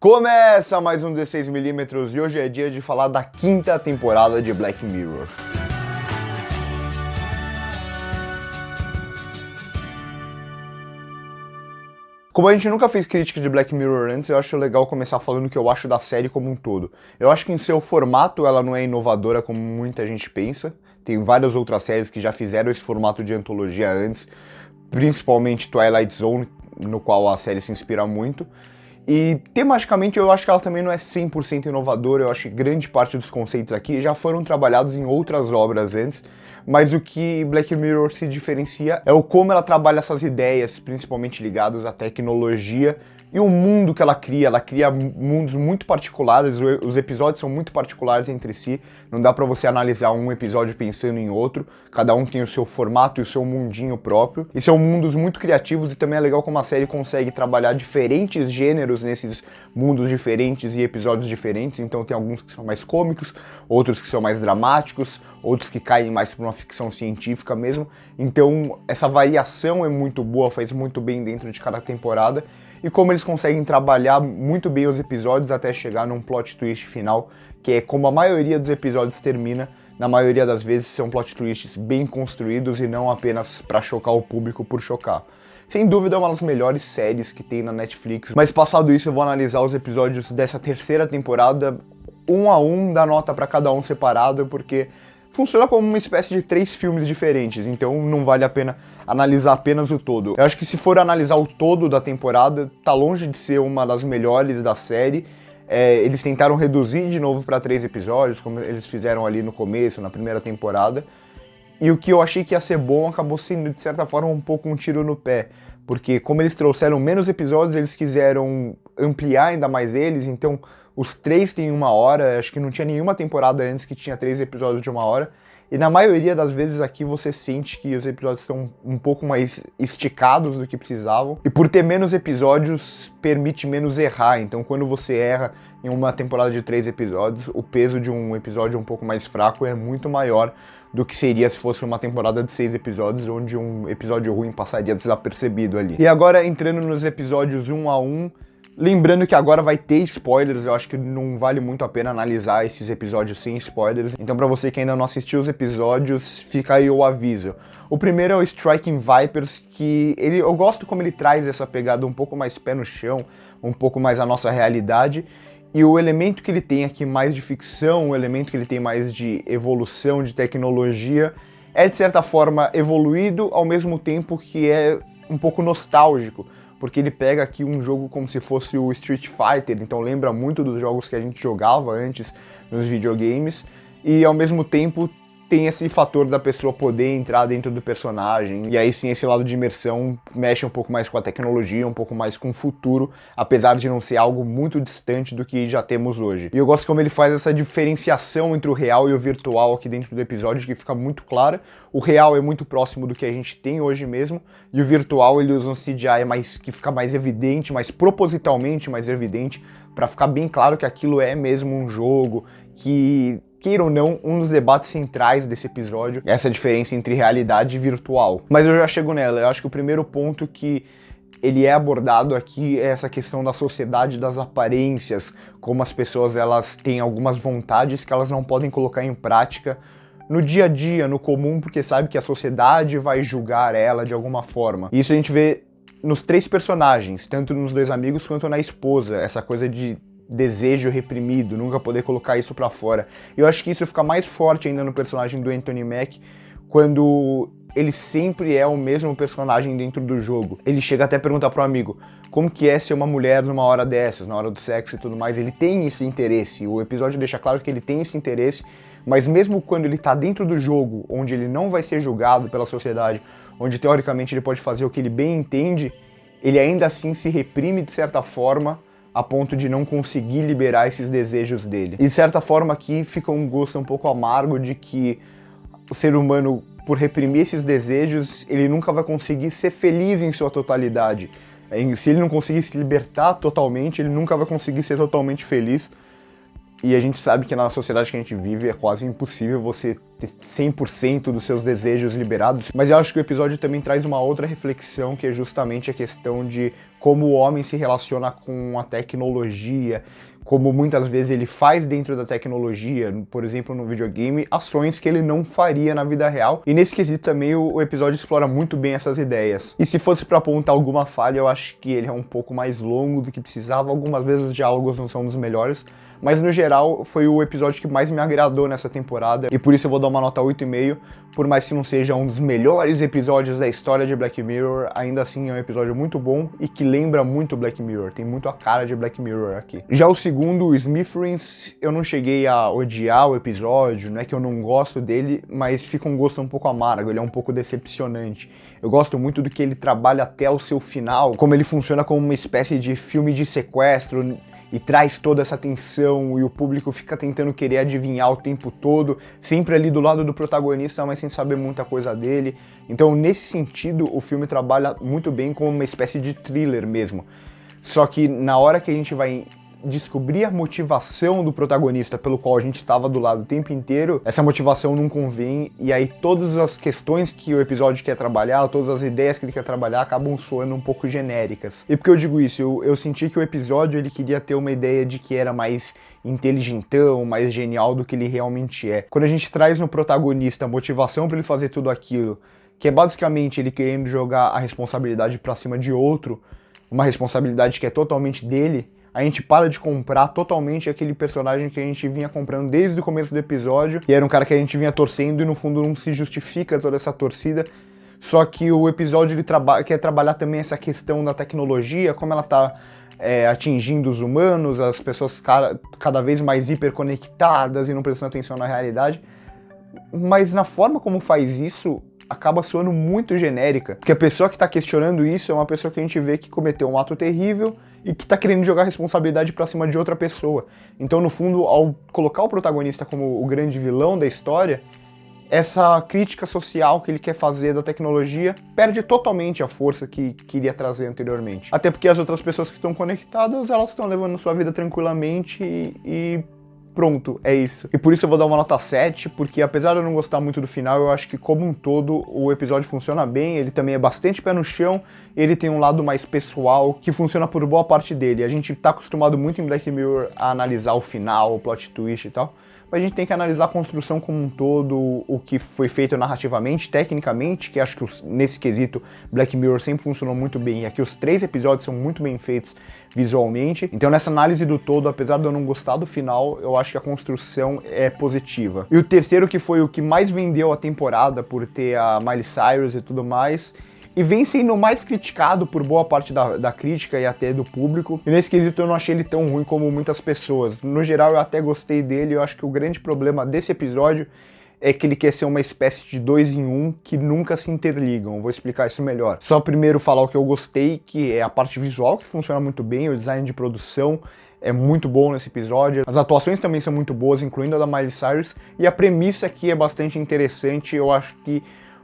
Começa mais um 16mm e hoje é dia de falar da quinta temporada de Black Mirror. Como a gente nunca fez crítica de Black Mirror antes, eu acho legal começar falando o que eu acho da série como um todo. Eu acho que em seu formato ela não é inovadora como muita gente pensa. Tem várias outras séries que já fizeram esse formato de antologia antes, principalmente Twilight Zone, no qual a série se inspira muito. E tematicamente eu acho que ela também não é 100% inovadora, eu acho que grande parte dos conceitos aqui já foram trabalhados em outras obras antes, mas o que Black Mirror se diferencia é o como ela trabalha essas ideias, principalmente ligadas à tecnologia e o mundo que ela cria mundos muito particulares, os episódios são muito particulares entre si, não dá pra você analisar um episódio pensando em outro, cada um tem o seu formato e o seu mundinho próprio, e são mundos muito criativos e também é legal como a série consegue trabalhar diferentes gêneros nesses mundos diferentes e episódios diferentes, então tem alguns que são mais cômicos, outros que são mais dramáticos, outros que caem mais para uma ficção científica mesmo, então essa variação é muito boa, faz muito bem dentro de cada temporada, e como eles conseguem trabalhar muito bem os episódios até chegar num plot twist final, que é como a maioria dos episódios termina, na maioria das vezes são plot twists bem construídos e não apenas para chocar o público por chocar. Sem dúvida é uma das melhores séries que tem na Netflix, mas passado isso eu vou analisar os episódios dessa terceira temporada, um a um, dar nota para cada um separado, porque funciona como uma espécie de 3 filmes diferentes, então não vale a pena analisar apenas o todo. Eu acho que se for analisar o todo da temporada, tá longe de ser uma das melhores da série. Eles tentaram reduzir de novo para 3 episódios, como eles fizeram ali no começo, na primeira temporada. E o que eu achei que ia ser bom acabou sendo, de certa forma, um pouco um tiro no pé. Porque como eles trouxeram menos episódios, eles quiseram ampliar ainda mais eles, então os 3 têm 1 hora, acho que não tinha nenhuma temporada antes que tinha 3 episódios de 1 hora. E na maioria das vezes aqui você sente que os episódios estão um pouco mais esticados do que precisavam. E por ter menos episódios, permite menos errar. Então quando você erra em uma temporada de 3 episódios, o peso de um episódio um pouco mais fraco é muito maior do que seria se fosse uma temporada de 6 episódios, onde um episódio ruim passaria desapercebido ali. E agora entrando nos episódios 1 a 1, lembrando que agora vai ter spoilers, eu acho que não vale muito a pena analisar esses episódios sem spoilers. Então pra você que ainda não assistiu os episódios, fica aí o aviso. O primeiro é o Striking Vipers, que eu gosto como ele traz essa pegada um pouco mais pé no chão, um pouco mais a nossa realidade. E o elemento que ele tem aqui mais de ficção, o elemento que ele tem mais de evolução, de tecnologia, é de certa forma evoluído, ao mesmo tempo que é um pouco nostálgico, porque ele pega aqui um jogo como se fosse o Street Fighter, então lembra muito dos jogos que a gente jogava antes nos videogames, e ao mesmo tempo tem esse fator da pessoa poder entrar dentro do personagem, e aí sim esse lado de imersão mexe um pouco mais com a tecnologia, um pouco mais com o futuro, apesar de não ser algo muito distante do que já temos hoje. E eu gosto como ele faz essa diferenciação entre o real e o virtual aqui dentro do episódio, que fica muito clara. O real é muito próximo do que a gente tem hoje mesmo, e o virtual ele usa um CGI que fica mais evidente, mais propositalmente mais evidente, para ficar bem claro que aquilo é mesmo um jogo, que queira ou não, um dos debates centrais desse episódio é essa diferença entre realidade e virtual. Mas eu já chego nela, eu acho que o primeiro ponto que ele é abordado aqui é essa questão da sociedade das aparências, como as pessoas elas têm algumas vontades que elas não podem colocar em prática no dia a dia, no comum, porque sabe que a sociedade vai julgar ela de alguma forma. E isso a gente vê nos 3 personagens, tanto nos 2 amigos quanto na esposa, essa coisa de desejo reprimido, nunca poder colocar isso pra fora. Eu acho que isso fica mais forte ainda no personagem do Anthony Mack, quando ele sempre é o mesmo personagem dentro do jogo. Ele chega até a perguntar pro amigo como que é ser uma mulher numa hora dessas, na hora do sexo e tudo mais. Ele tem esse interesse, o episódio deixa claro que ele tem esse interesse, mas mesmo quando ele tá dentro do jogo, onde ele não vai ser julgado pela sociedade, onde teoricamente ele pode fazer o que ele bem entende, ele ainda assim se reprime de certa forma, a ponto de não conseguir liberar esses desejos dele. E de certa forma aqui fica um gosto um pouco amargo de que o ser humano, por reprimir esses desejos, ele nunca vai conseguir ser feliz em sua totalidade. Se ele não conseguir se libertar totalmente, ele nunca vai conseguir ser totalmente feliz. E a gente sabe que na sociedade que a gente vive é quase impossível você ter 100% dos seus desejos liberados, mas eu acho que o episódio também traz uma outra reflexão, que é justamente a questão de como o homem se relaciona com a tecnologia, como muitas vezes ele faz dentro da tecnologia, por exemplo, no videogame, ações que ele não faria na vida real. E nesse quesito também o episódio explora muito bem essas ideias. E se fosse para apontar alguma falha, eu acho que ele é um pouco mais longo do que precisava. Algumas vezes os diálogos não são dos melhores, mas no geral foi o episódio que mais me agradou nessa temporada, e por isso eu vou dar uma nota 8,5, por mais que não seja um dos melhores episódios da história de Black Mirror, ainda assim é um episódio muito bom e que lembra muito Black Mirror, tem muito a cara de Black Mirror aqui. Já o segundo, o Smithereens, eu não cheguei a odiar o episódio, não é que eu não gosto dele, mas fica um gosto um pouco amargo, ele é um pouco decepcionante. Eu gosto muito do que ele trabalha até o seu final, como ele funciona como uma espécie de filme de sequestro, e traz toda essa tensão, e o público fica tentando querer adivinhar o tempo todo, sempre ali do lado do protagonista, mas sem saber muita coisa dele. Então, nesse sentido, o filme trabalha muito bem como uma espécie de thriller mesmo. Só que na hora que a gente vai descobrir a motivação do protagonista pelo qual a gente estava do lado o tempo inteiro, essa motivação não convém, e aí todas as questões que o episódio quer trabalhar, todas as ideias que ele quer trabalhar acabam soando um pouco genéricas. E por que eu digo isso? Eu senti que o episódio ele queria ter uma ideia de que era mais inteligentão, mais genial do que ele realmente é. Quando a gente traz no protagonista a motivação para ele fazer tudo aquilo, que é basicamente ele querendo jogar a responsabilidade para cima de outro, uma responsabilidade que é totalmente dele, a gente para de comprar totalmente aquele personagem que a gente vinha comprando desde o começo do episódio, e era um cara que a gente vinha torcendo e no fundo não se justifica toda essa torcida. Só que o episódio ele quer trabalhar também essa questão da tecnologia, como ela tá atingindo os humanos, as pessoas cada vez mais hiperconectadas e não prestando atenção na realidade. Mas na forma como faz isso, acaba soando muito genérica, porque a pessoa que está questionando isso é uma pessoa que a gente vê que cometeu um ato terrível e que está querendo jogar a responsabilidade para cima de outra pessoa. Então, no fundo, ao colocar o protagonista como o grande vilão da história, essa crítica social que ele quer fazer da tecnologia perde totalmente a força que queria trazer anteriormente. Até porque as outras pessoas que estão conectadas, elas estão levando sua vida tranquilamente e pronto, é isso. E por isso eu vou dar uma nota 7, porque apesar de eu não gostar muito do final, eu acho que como um todo o episódio funciona bem, ele também é bastante pé no chão, ele tem um lado mais pessoal, que funciona por boa parte dele. A gente tá acostumado muito em Black Mirror a analisar o final, o plot twist e tal, mas a gente tem que analisar a construção como um todo, o que foi feito narrativamente, tecnicamente, que acho que nesse quesito Black Mirror sempre funcionou muito bem, e aqui os 3 episódios são muito bem feitos visualmente. Então nessa análise do todo, apesar de eu não gostar do final, eu acho que a construção é positiva. E o terceiro, que foi o que mais vendeu a temporada, por ter a Miley Cyrus e tudo mais, e vem sendo mais criticado por boa parte da crítica e até do público. E nesse quesito eu não achei ele tão ruim como muitas pessoas. No geral eu até gostei dele, eu acho que o grande problema desse episódio é que ele quer ser uma espécie de 2 em 1 que nunca se interligam. Vou explicar isso melhor. Só primeiro falar o que eu gostei, que é a parte visual, que funciona muito bem, o design de produção é muito bom nesse episódio. As atuações também são muito boas, incluindo a da Miley Cyrus, e a premissa aqui é bastante interessante. Eu acho que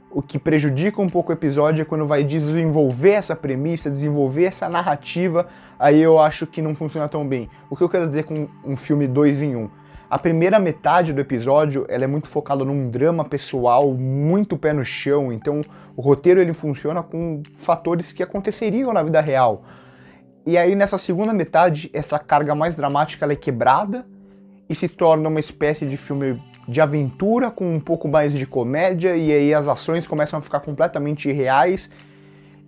o que prejudica um pouco o episódio é quando vai desenvolver essa premissa, desenvolver essa narrativa, aí eu acho que não funciona tão bem. O que eu quero dizer com um filme 2 em 1? A primeira metade do episódio, ela é muito focada num drama pessoal, muito pé no chão, então o roteiro ele funciona com fatores que aconteceriam na vida real. E aí nessa segunda metade, essa carga mais dramática ela é quebrada e se torna uma espécie de filme de aventura com um pouco mais de comédia, e aí as ações começam a ficar completamente irreais,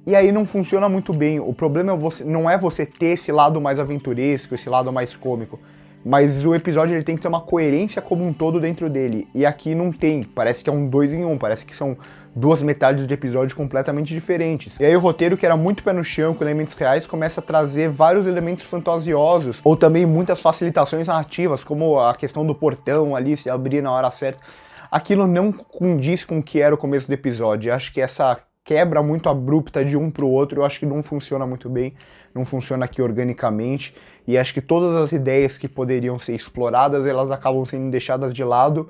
e aí não funciona muito bem. O problema não é você ter esse lado mais aventuresco, esse lado mais cômico, mas o episódio ele tem que ter uma coerência como um todo dentro dele, e aqui não tem, parece que é um 2 em 1, parece que são 2 metades de episódio completamente diferentes. E aí o roteiro, que era muito pé no chão, com elementos reais, começa a trazer vários elementos fantasiosos, ou também muitas facilitações narrativas, como a questão do portão ali se abrir na hora certa. Aquilo não condiz com o que era o começo do episódio. Eu acho que essa quebra muito abrupta de um pro outro, eu acho que não funciona muito bem, não funciona aqui organicamente, e acho que todas as ideias que poderiam ser exploradas, elas acabam sendo deixadas de lado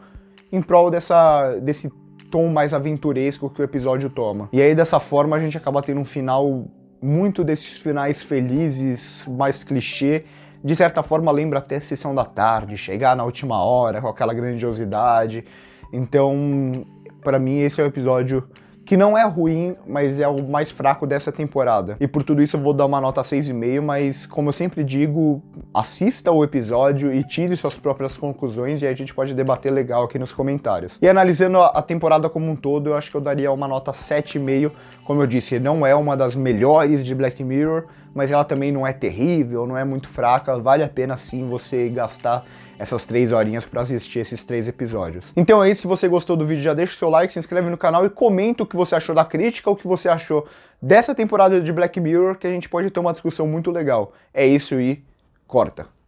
em prol desse tom mais aventuresco que o episódio toma. E aí dessa forma a gente acaba tendo um final, muito desses finais felizes, mais clichê, de certa forma lembra até Sessão da Tarde, chegar na última hora com aquela grandiosidade. Então, pra mim, esse é o episódio que não é ruim, mas é o mais fraco dessa temporada. E por tudo isso eu vou dar uma nota 6,5, mas como eu sempre digo, assista o episódio e tire suas próprias conclusões e a gente pode debater legal aqui nos comentários. E analisando a temporada como um todo, eu acho que eu daria uma nota 7,5. Como eu disse, não é uma das melhores de Black Mirror, mas ela também não é terrível, não é muito fraca, vale a pena sim você gastar essas 3 horinhas para assistir esses 3 episódios. Então é isso, se você gostou do vídeo já deixa o seu like, se inscreve no canal e comenta o que você achou da crítica, o que você achou dessa temporada de Black Mirror, que a gente pode ter uma discussão muito legal. É isso e corta!